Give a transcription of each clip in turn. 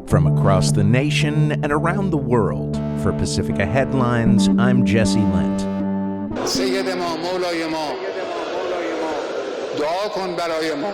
From across the nation and around the world, for Pacifica Headlines, I'm Jesse Lent. سید ما مولای ما دعا کن برای ما.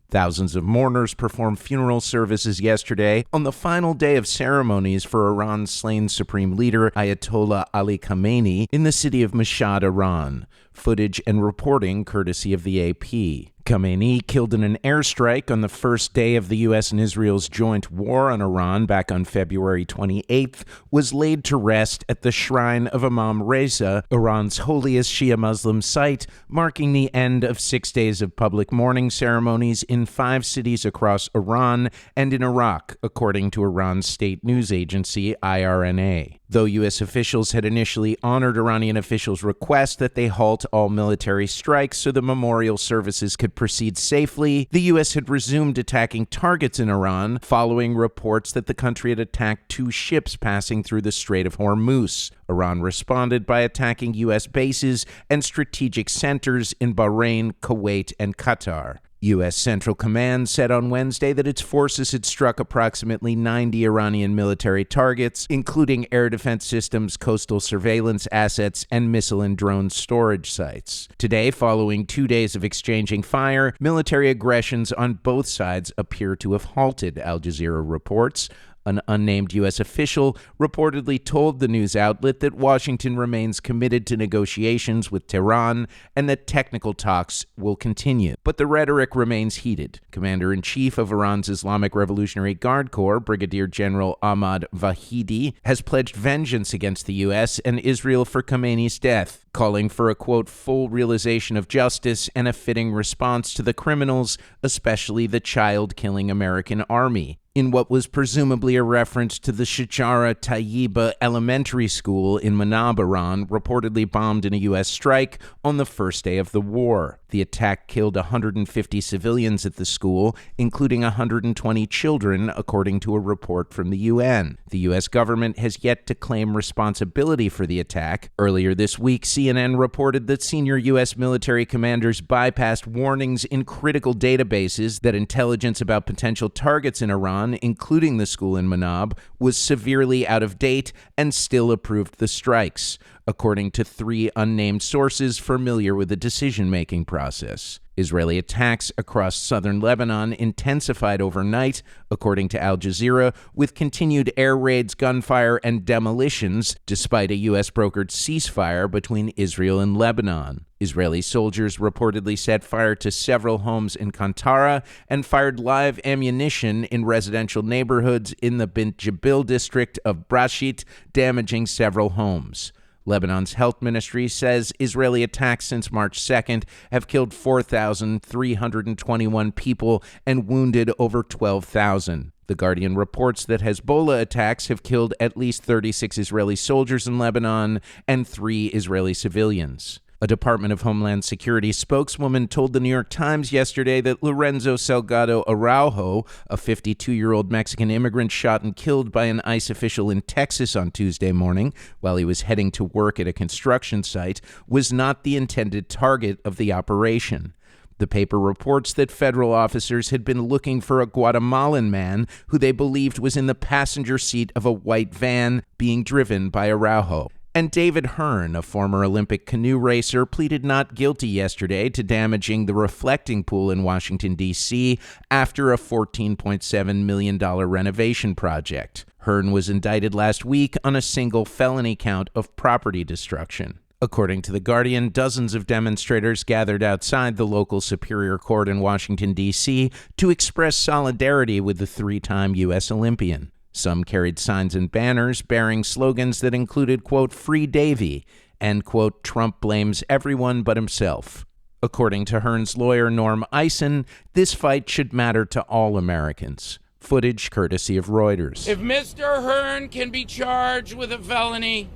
Thousands of mourners performed funeral services yesterday on the final day of ceremonies for Iran's slain supreme leader Ayatollah Ali Khamenei in the city of Mashhad, Iran. Footage and reporting courtesy of the AP. Khamenei, killed in an airstrike on the first day of the U.S. and Israel's joint war on Iran back on February 28th, was laid to rest at the shrine of Imam Reza, Iran's holiest Shia Muslim site, marking the end of 6 days of public mourning ceremonies in 5 cities across Iran and in Iraq, according to Iran's state news agency, IRNA. Though U.S. officials had initially honored Iranian officials' request that they halt all military strikes so the memorial services could proceed safely, the U.S. had resumed attacking targets in Iran following reports that the country had attacked 2 ships passing through the Strait of Hormuz. Iran responded by attacking U.S. bases and strategic centers in Bahrain, Kuwait, and Qatar. U.S. Central Command said on Wednesday that its forces had struck approximately 90 Iranian military targets, including air defense systems, coastal surveillance assets, and missile and drone storage sites. Today, following 2 days of exchanging fire, military aggressions on both sides appear to have halted, Al Jazeera reports. An unnamed U.S. official reportedly told the news outlet that Washington remains committed to negotiations with Tehran and that technical talks will continue. But the rhetoric remains heated. Commander-in-Chief of Iran's Islamic Revolutionary Guard Corps, Brigadier General Ahmad Vahidi, has pledged vengeance against the U.S. and Israel for Khamenei's death, calling for a, quote, full realization of justice and a fitting response to the criminals, especially the child-killing American army, in what was presumably a reference to the Shajara Tayyiba Elementary School in Manab, Iran, reportedly bombed in a U.S. strike on the first day of the war. The attack killed 150 civilians at the school, including 120 children, according to a report from the UN. The U.S. government has yet to claim responsibility for the attack. Earlier this week, CNN reported that senior U.S. military commanders bypassed warnings in critical databases that intelligence about potential targets in Iran, including the school in Manab, was severely out of date and still approved the strikes, according to 3 unnamed sources familiar with the decision-making process. Israeli attacks across southern Lebanon intensified overnight, according to Al Jazeera, with continued air raids, gunfire, and demolitions, despite a U.S.-brokered ceasefire between Israel and Lebanon. Israeli soldiers reportedly set fire to several homes in Kantara and fired live ammunition in residential neighborhoods in the Bint Jabil district of Brashit, damaging several homes. Lebanon's health ministry says Israeli attacks since March 2nd have killed 4,321 people and wounded over 12,000. The Guardian reports that Hezbollah attacks have killed at least 36 Israeli soldiers in Lebanon and 3 Israeli civilians. A Department of Homeland Security spokeswoman told the New York Times yesterday that Lorenzo Salgado Araujo, a 52-year-old Mexican immigrant shot and killed by an ICE official in Texas on Tuesday morning while he was heading to work at a construction site, was not the intended target of the operation. The paper reports that federal officers had been looking for a Guatemalan man who they believed was in the passenger seat of a white van being driven by Araujo. And David Hearn, a former Olympic canoe racer, pleaded not guilty yesterday to damaging the reflecting pool in Washington, D.C. after a $14.7 million renovation project. Hearn was indicted last week on a single felony count of property destruction. According to The Guardian, dozens of demonstrators gathered outside the local Superior Court in Washington, D.C. to express solidarity with the 3-time U.S. Olympian. Some carried signs and banners bearing slogans that included, quote, Free Davy, and, quote, Trump blames everyone but himself. According to Hearn's lawyer, Norm Eisen, this fight should matter to all Americans. Footage courtesy of Reuters. If Mr. Hearn can be charged with a felony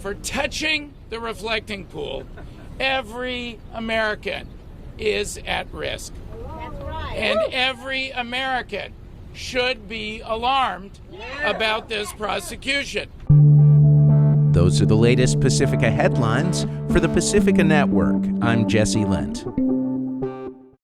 for touching the reflecting pool, every American is at risk. That's right. And every American should be alarmed about this prosecution. Those are the latest Pacifica headlines. For the Pacifica Network, I'm Jesse Lent.